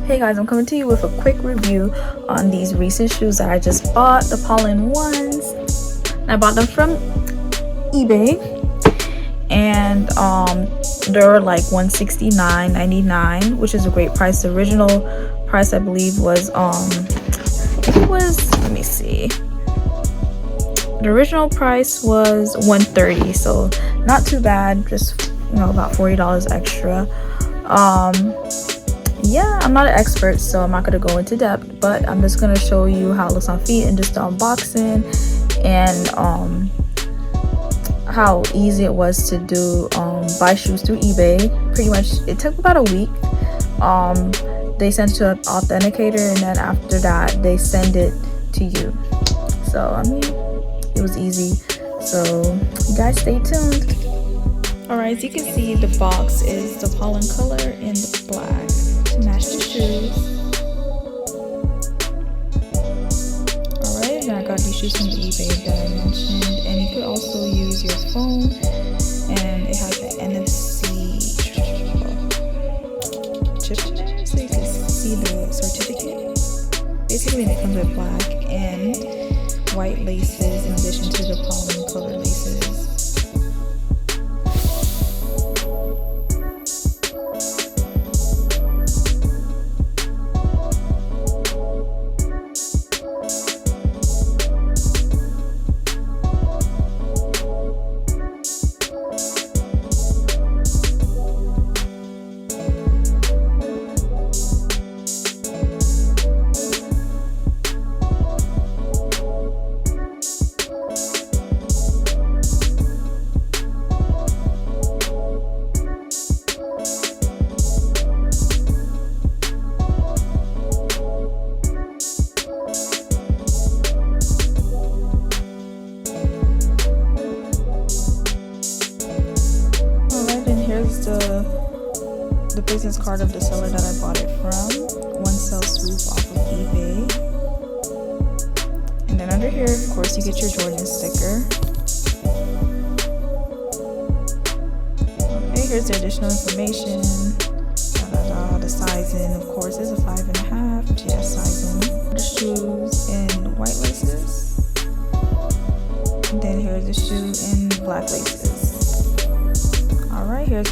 Hey guys, I'm coming to you with a quick review on these recent shoes that I just bought, the Pollen ones. I bought them from eBay, and they were like $169.99, which is a great price. The original price, I believe, was let me see. The original price was $130, so not too bad. Just about $40 extra. Yeah, I'm not an expert, so I'm not going to go into depth, but I'm just going to show you how it looks on feet and just the unboxing and how easy it was to do buy shoes through eBay. Pretty much it took about a week. They sent it to an authenticator, and then after that they send it to you. So I mean, it was easy. So you guys stay tuned. Alright, as you can see, the box is the Pollen color in the black to match the shoes. Alright, and I got these shoes from eBay that I mentioned, and you could also use your phone, and it has an NFC chip in there, so you can see the certificate. Basically, it comes with black and white laces in addition to the Pollen color laces. Here's the business card of the seller that I bought it from. One sell swoop off of eBay. And then under here, of course, you get your Jordan sticker. Okay, here's the additional information. The sizing, of course, is a 5.5 GS sizing. The shoes in white laces. And then here's the shoe in black laces. Alright, here's